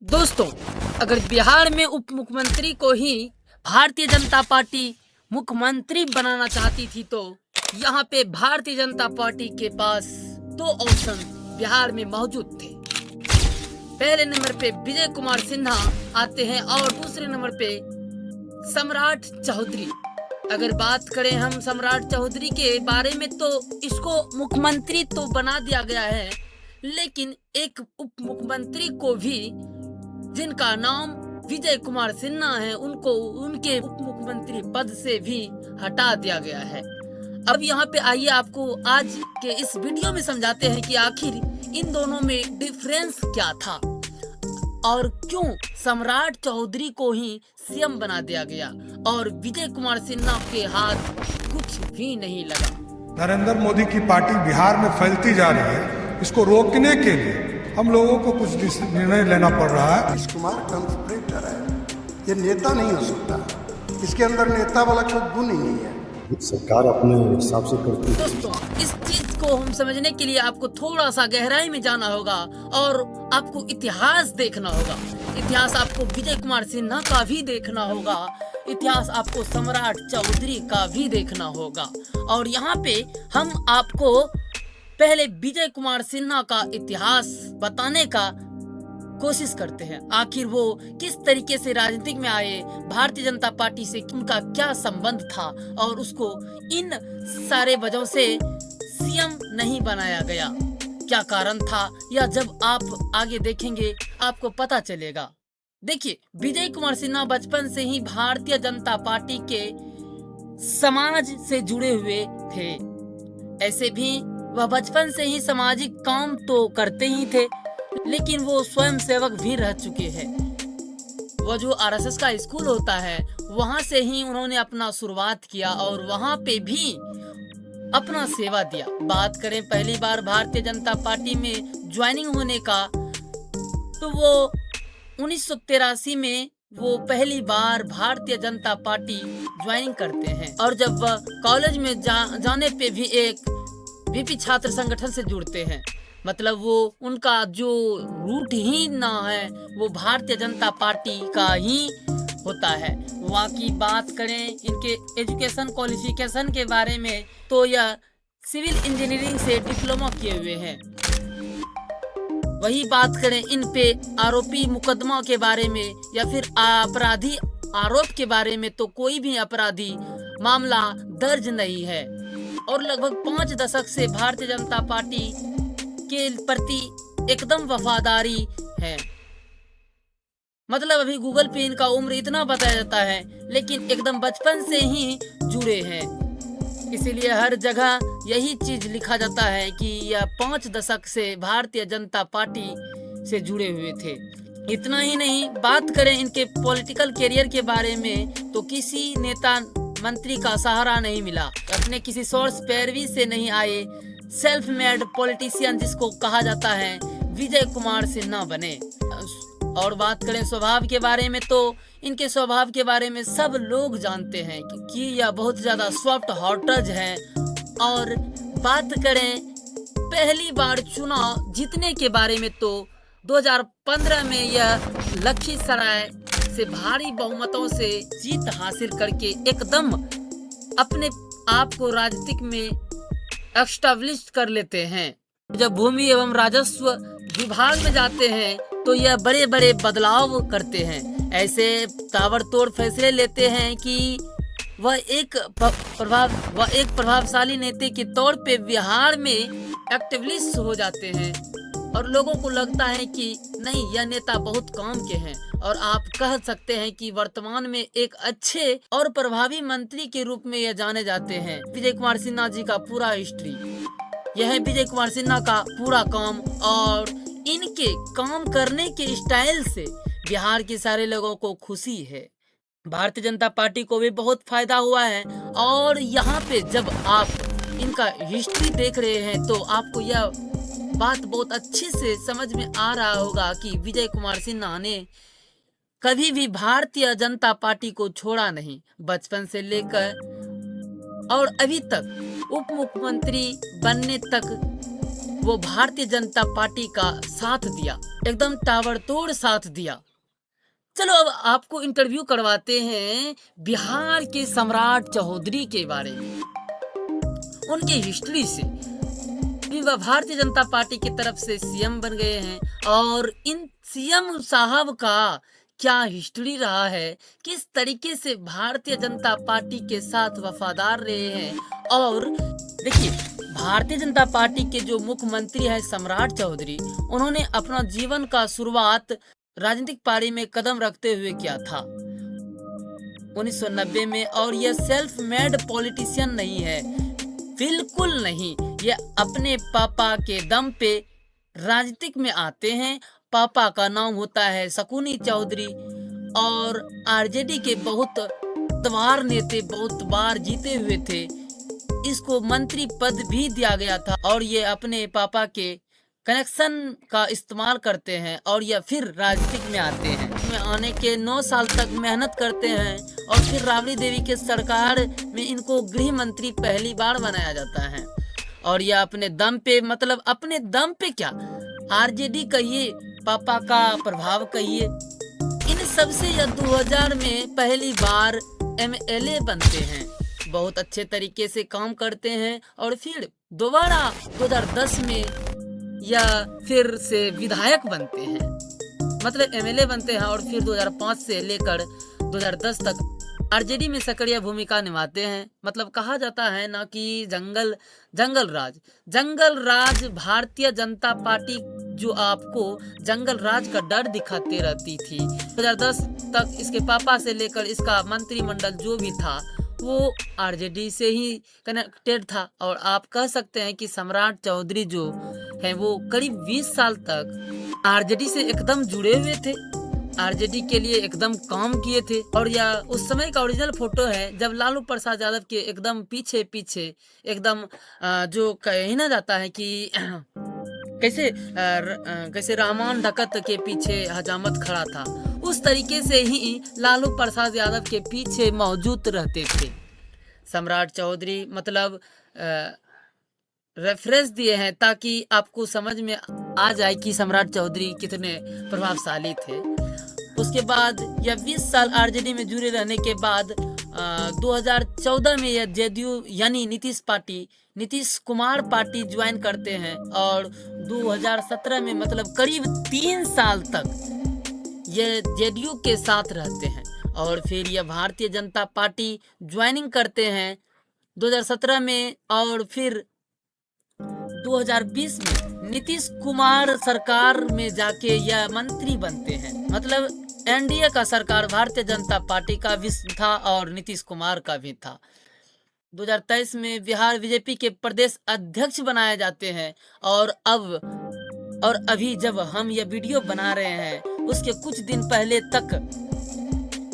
दोस्तों, अगर बिहार में उप मुख्यमंत्री को ही भारतीय जनता पार्टी मुख्यमंत्री बनाना चाहती थी तो यहाँ पे भारतीय जनता पार्टी के पास दो ऑप्शन बिहार में मौजूद थे। पहले नंबर पे विजय कुमार सिन्हा आते हैं और दूसरे नंबर पे सम्राट चौधरी। अगर बात करें हम सम्राट चौधरी के बारे में तो इसको मुख्यमंत्री तो बना दिया गया है, लेकिन एक उप मुख्यमंत्री को भी जिनका नाम विजय कुमार सिन्हा है उनको उनके उप मुख्यमंत्री पद से भी हटा दिया गया है। अब यहाँ पे आइए आपको आज के इस वीडियो में समझाते हैं कि आखिर इन दोनों में डिफरेंस क्या था और क्यों सम्राट चौधरी को ही सीएम बना दिया गया और विजय कुमार सिन्हा के हाथ कुछ भी नहीं लगा। नरेंद्र मोदी की पार्टी बिहार में फैलती जा रही है, इसको रोकने के लिए हम लोगों को कुछ निर्णय लेना पड़ रहा है। नीतीश कुमार कंस्पिरेटर है, ये नेता नहीं हो सकता, इसके अंदर नेता वाला कोई गुण ही नहीं है। सरकार अपने हिसाब से करती है। दोस्तों, इस चीज को हम समझने के लिए आपको थोड़ा सा गहराई में जाना होगा और आपको इतिहास देखना होगा। इतिहास आपको विजय कुमार सिन्हा का भी देखना होगा, इतिहास आपको सम्राट चौधरी का भी देखना होगा। और यहाँ पे हम आपको पहले विजय कुमार सिन्हा का इतिहास बताने का कोशिश करते हैं। आखिर वो किस तरीके से राजनीतिक में आए, भारतीय जनता पार्टी से उनका क्या संबंध था और उसको इन सारे वजहों से सीएम नहीं बनाया गया, क्या कारण था, या जब आप आगे देखेंगे आपको पता चलेगा। देखिए, विजय कुमार सिन्हा बचपन से ही भारतीय जनता पार्टी के समाज से जुड़े हुए थे। ऐसे भी वह बचपन से ही सामाजिक काम तो करते ही थे, लेकिन वो स्वयं सेवक भी रह चुके हैं। वो जो आरएसएस का स्कूल होता है वहां से ही उन्होंने अपना शुरुआत किया और वहां पे भी अपना सेवा दिया। बात करें पहली बार भारतीय जनता पार्टी में ज्वाइनिंग होने का, तो वो 1983 में वो पहली बार भारतीय जनता पार्टी ज्वाइनिंग करते हैं और जब वह कॉलेज में जाने पे भी एक वीपी छात्र संगठन से जुड़ते हैं। मतलब वो उनका जो रूट ही ना है वो भारतीय जनता पार्टी का ही होता है। वहाँ की बात करें इनके एजुकेशन क्वालिफिकेशन के बारे में तो यह सिविल इंजीनियरिंग से डिप्लोमा किए हुए हैं। वही बात करें इन पे आरोपी मुकदमा के बारे में या फिर अपराधी आरोप के बारे में तो कोई भी अपराधी मामला दर्ज नहीं है और लगभग 5 दशक से भारतीय जनता पार्टी के प्रति एकदम वफादारी है। मतलब अभी गूगल पे इनका उम्र इतना बताया जाता है, लेकिन एकदम बचपन से ही जुड़े हैं। इसीलिए हर जगह यही चीज लिखा जाता है कि यह 5 दशक से भारतीय जनता पार्टी से जुड़े हुए थे। इतना ही नहीं, बात करें इनके पॉलिटिकल करियर के बारे में तो किसी नेता मंत्री का सहारा नहीं मिला, अपने किसी सोर्स पैरवी से नहीं आए। सेल्फ मेड पॉलिटिशियन जिसको कहा जाता है विजय कुमार सिन्हा बने। और बात करें स्वभाव के बारे में तो इनके स्वभाव के बारे में सब लोग जानते हैं कि यह बहुत ज्यादा सॉफ्ट हार्टेड है। और बात करें पहली बार चुनाव जीतने के बारे में तो 2015 में यह लखीसराय से भारी बहुमतों से जीत हासिल करके एकदम अपने आप को राजनीतिक में एस्टैब्लिश कर लेते हैं। जब भूमि एवं राजस्व विभाग में जाते हैं तो यह बड़े बड़े बदलाव करते हैं, ऐसे ताबड़तोड़ फैसले लेते हैं कि वह एक प्रभावशाली नेता के तौर पे बिहार में एक्टिवलिस्ट हो जाते हैं और लोगों को लगता है कि नहीं, यह नेता बहुत काम के हैं और आप कह सकते हैं कि वर्तमान में एक अच्छे और प्रभावी मंत्री के रूप में यह जाने जाते हैं। विजय कुमार सिन्हा जी का पूरा हिस्ट्री यह है, विजय कुमार सिन्हा का पूरा काम और इनके काम करने के स्टाइल से बिहार के सारे लोगों को खुशी है। भारतीय जनता पार्टी को भी बहुत फायदा हुआ है। और यहाँ पे जब आप इनका हिस्ट्री देख रहे हैं तो आपको यह बात बहुत अच्छे से समझ में आ रहा होगा कि विजय कुमार सिन्हा ने कभी भी भारतीय जनता पार्टी को छोड़ा नहीं। बचपन से लेकर और अभी तक उप मुख्यमंत्री बनने तक वो भारतीय जनता पार्टी का साथ दिया, एकदम ताबड़तोड़ साथ दिया। चलो अब आपको इंटरव्यू करवाते हैं बिहार के सम्राट चौधरी के बारे में, उनकी हिस्ट्री से। वह भारतीय जनता पार्टी की तरफ से सीएम बन गए हैं और इन सीएम साहब का क्या हिस्ट्री रहा है, किस तरीके से भारतीय जनता पार्टी के साथ वफादार रहे हैं। और देखिए, भारतीय जनता पार्टी के जो मुख्यमंत्री हैं सम्राट चौधरी, उन्होंने अपना जीवन का शुरुआत राजनीतिक पारी में कदम रखते हुए किया था 1990 में। और यह सेल्फ मेड पॉलिटिशियन नहीं है, बिल्कुल नहीं। ये अपने पापा के दम पे राजनीतिक में आते हैं। पापा का नाम होता है शकुनी चौधरी और आरजेडी के बहुत बार नेते, बहुत बार जीते हुए थे। इसको मंत्री पद भी दिया गया था और ये अपने पापा के कनेक्शन का इस्तेमाल करते हैं और या फिर राजनीतिक में आते हैं। में आने के 9 साल तक मेहनत करते हैं और फिर राबड़ी देवी के सरकार में इनको गृह मंत्री पहली बार बनाया जाता है। और यह अपने दम पे, मतलब अपने दम पे क्या, आरजेडी कहिए, पापा का प्रभाव कहिए, इन सबसे यह 2000 में पहली बार एमएलए बनते हैं। बहुत अच्छे तरीके से काम करते हैं और फिर दोबारा 2010 में या फिर से विधायक बनते हैं, मतलब एमएलए बनते हैं और फिर 2005 से लेकर 2010 तक आरजेडी में सक्रिय भूमिका निभाते हैं। मतलब कहा जाता है ना कि जंगल राज भारतीय जनता पार्टी जो आपको जंगल राज का डर दिखाते रहती थी। 2010 तक इसके पापा से लेकर इसका मंत्रिमंडल जो भी था वो आरजेडी से ही कनेक्टेड था। और आप कह सकते हैं कि सम्राट चौधरी जो है वो करीब 20 साल तक आरजेडी से एकदम जुड़े हुए थे, आरजेडी के लिए एकदम काम किए थे। और यह उस समय का ओरिजिनल फोटो है जब लालू प्रसाद यादव के एकदम पीछे एकदम जो कहना जाता है कि कैसे रहमान डकत के पीछे हजामत खड़ा था, उस तरीके से ही लालू प्रसाद यादव के पीछे मौजूद रहते थे सम्राट चौधरी। मतलब रेफरेंस दिए हैं ताकि आपको समझ में आ जाए कि सम्राट चौधरी कितने प्रभावशाली थे। उसके बाद यह 20 साल आरजेडी में जुड़े रहने के बाद 2014 में यह जेडीयू यानी नीतीश कुमार पार्टी ज्वाइन करते हैं और 2017 में मतलब करीब 3 साल तक ये जेडीयू के साथ रहते हैं। और फिर यह भारतीय जनता पार्टी ज्वाइनिंग करते हैं 2017 में और फिर 2020 में नीतीश कुमार सरकार में जाके यह मंत्री बनते हैं। मतलब एनडीए का सरकार भारतीय जनता पार्टी का भी था और नीतीश कुमार का भी था। 2023 में बिहार बीजेपी के प्रदेश अध्यक्ष बनाए जाते हैं। और अभी जब हम यह वीडियो बना रहे हैं उसके कुछ दिन पहले तक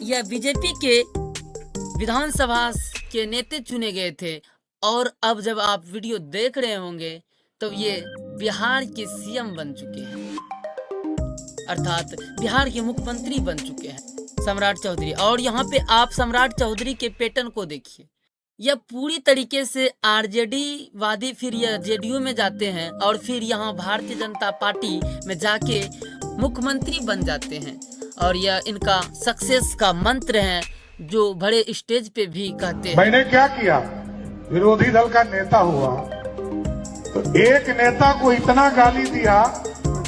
यह बीजेपी के विधानसभा के नेता चुने गए थे। और अब जब आप वीडियो देख रहे होंगे तो ये बिहार के सीएम बन चुके हैं, अर्थात बिहार के मुख्यमंत्री बन चुके हैं सम्राट चौधरी। और यहाँ पे आप सम्राट चौधरी के पैटर्न को देखिए, यह पूरी तरीके से आरजेडी वादी, फिर यह जेडीयू में जाते हैं और फिर यहाँ भारतीय जनता पार्टी में जाके मुख्यमंत्री बन जाते हैं। और यह इनका सक्सेस का मंत्र है जो बड़े स्टेज पे भी कहते हैं। मैंने क्या किया, विरोधी दल का नेता हुआ तो एक नेता को इतना गाली दिया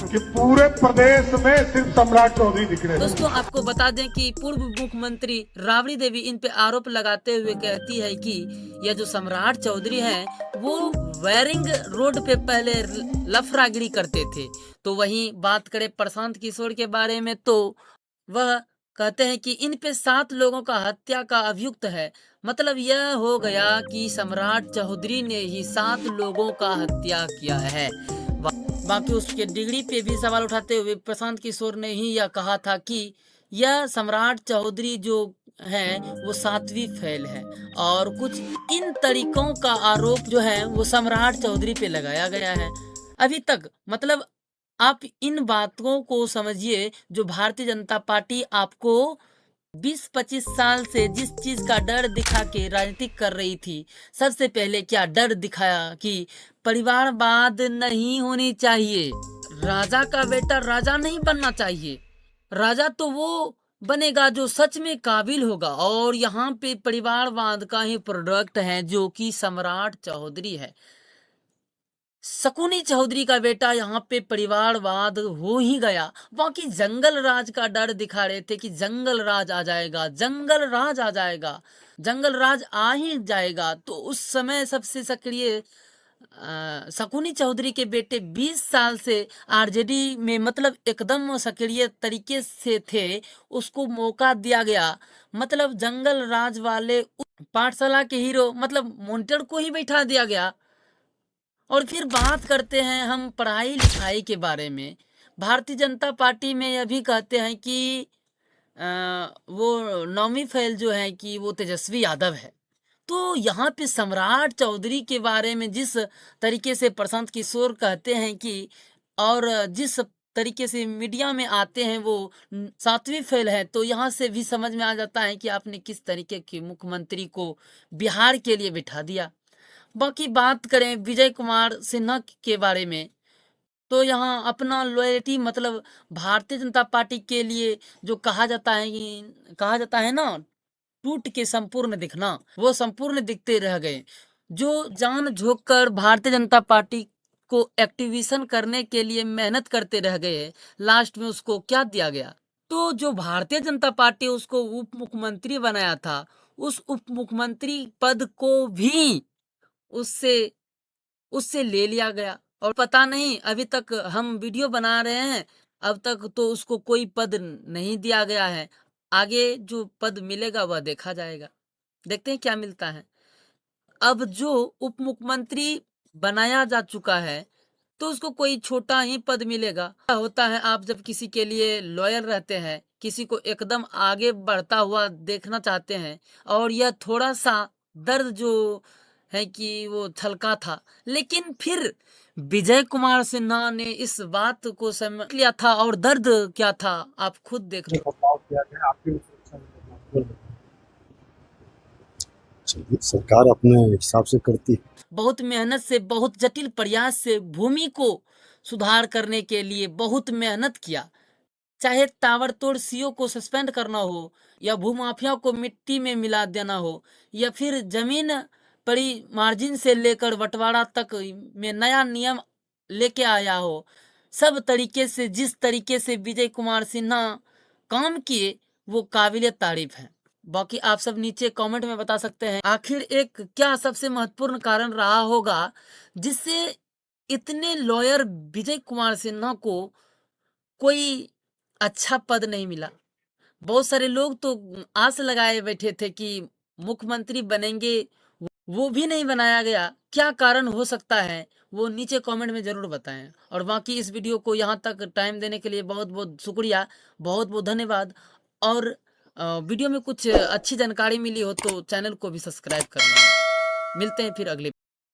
कि पूरे प्रदेश में सिर्फ सम्राट चौधरी दिख रहे। दोस्तों आपको बता दें कि पूर्व मुख्यमंत्री राबड़ी देवी इन पे आरोप लगाते हुए कहती है कि यह जो सम्राट चौधरी हैं वो वायरिंग रोड पे पहले लफरागिरी करते थे। तो वहीं बात करें प्रशांत किशोर के बारे में तो वह कहते हैं कि इन पे 7 लोगों का हत्या का अभियुक्त है। मतलब यह हो गया कि सम्राट चौधरी ने ही 7 लोगों का हत्या किया है। बाकी उसके डिग्री पे भी सवाल उठाते हुए प्रशांत किशोर ने ही यह कहा था कि यह सम्राट चौधरी जो है वो 7वीं फेल है। और कुछ इन तरीकों का आरोप जो है वो सम्राट चौधरी पे लगाया गया है अभी तक। मतलब आप इन बातों को समझिए जो भारतीय जनता पार्टी आपको 20-25 साल से जिस चीज का डर दिखा के राजनीति कर रही थी, सबसे पहले क्या डर दिखाया कि परिवारवाद नहीं होनी चाहिए, राजा का बेटा राजा नहीं बनना चाहिए, राजा तो वो बनेगा जो सच में काबिल होगा। और यहाँ पे परिवारवाद का ही प्रोडक्ट है जो कि सम्राट चौधरी है। शकुनी चौधरी का बेटा यहाँ पे परिवारवाद हो ही गया। बाकी जंगल राज का डर दिखा रहे थे कि जंगल राज आ जाएगा, जंगल राज आ जाएगा, जंगल राज आ ही जाएगा। तो उस समय सबसे सक्रिय शकुनी चौधरी के बेटे 20 साल से आरजेडी में मतलब एकदम सक्रिय तरीके से थे, उसको मौका दिया गया। मतलब जंगल राज वाले पाठशाला के हीरो मतलब मॉनिटर को ही बैठा दिया गया। और फिर बात करते हैं हम पढ़ाई लिखाई के बारे में। भारतीय जनता पार्टी में यह भी कहते हैं कि वो 9वीं फेल जो है कि वो तेजस्वी यादव है। तो यहाँ पे सम्राट चौधरी के बारे में जिस तरीके से प्रशांत किशोर कहते हैं कि और जिस तरीके से मीडिया में आते हैं वो 7वीं फेल है, तो यहाँ से भी समझ में आ जाता है कि आपने किस तरीके के मुख्यमंत्री को बिहार के लिए बिठा दिया। बाकी बात करें विजय कुमार सिन्हा के बारे में, तो यहाँ अपना लॉयल्टी मतलब भारतीय जनता पार्टी के लिए जो कहा जाता है ना टूट के संपूर्ण दिखना, वो संपूर्ण दिखते रह गए। जो जान झोंक कर भारतीय जनता पार्टी को एक्टिवेशन करने के लिए मेहनत करते रह गए, लास्ट में उसको क्या दिया गया? तो जो भारतीय जनता पार्टी उसको उप मुख्यमंत्री बनाया था, उस उप मुख्यमंत्री पद को भी उससे ले लिया गया। और पता नहीं अभी तक हम वीडियो बना रहे हैं, अब तक तो उसको कोई पद नहीं दिया गया है। आगे जो पद मिलेगा वह देखा जाएगा, देखते हैं क्या मिलता है। अब जो उप मुख्यमंत्री बनाया जा चुका है तो उसको कोई छोटा ही पद मिलेगा। होता है आप जब किसी के लिए लॉयल रहते हैं, किसी को एकदम आगे बढ़ता हुआ देखना चाहते हैं, और यह थोड़ा सा दर्द जो है कि वो छलका था, लेकिन फिर विजय कुमार सिन्हा ने इस बात को समझ लिया था। और दर्द क्या था आप खुद देख लो। बदलाव किया गया आपकी भी सुरक्षा में बदलाव कर दें। चलिए, सरकार अपने हिसाब से करती है। बहुत मेहनत से, बहुत जटिल प्रयास से भूमि को सुधार करने के लिए बहुत मेहनत किया। चाहे ताबड़तोड़ सीओ को सस्पेंड करना हो, या भूमाफिया को मिट्टी में मिला देना हो, या फिर जमीन पड़ी मार्जिन से लेकर बंटवारा तक में नया नियम लेके आया हो, सब तरीके से जिस तरीके से विजय कुमार सिन्हा काम किए वो काबिले तारीफ है। बाकी आप सब नीचे कमेंट में बता सकते हैं आखिर एक क्या सबसे महत्वपूर्ण कारण रहा होगा जिससे इतने लॉयर विजय कुमार सिन्हा को कोई अच्छा पद नहीं मिला। बहुत सारे लोग तो आस लगाए बैठे थे कि मुख्यमंत्री बनेंगे, वो भी नहीं बनाया गया। क्या कारण हो सकता है वो नीचे कमेंट में जरूर बताएं। और बाकी इस वीडियो को यहाँ तक टाइम देने के लिए बहुत बहुत शुक्रिया, बहुत बहुत धन्यवाद। और वीडियो में कुछ अच्छी जानकारी मिली हो तो चैनल को भी सब्सक्राइब कर लें। मिलते हैं फिर अगले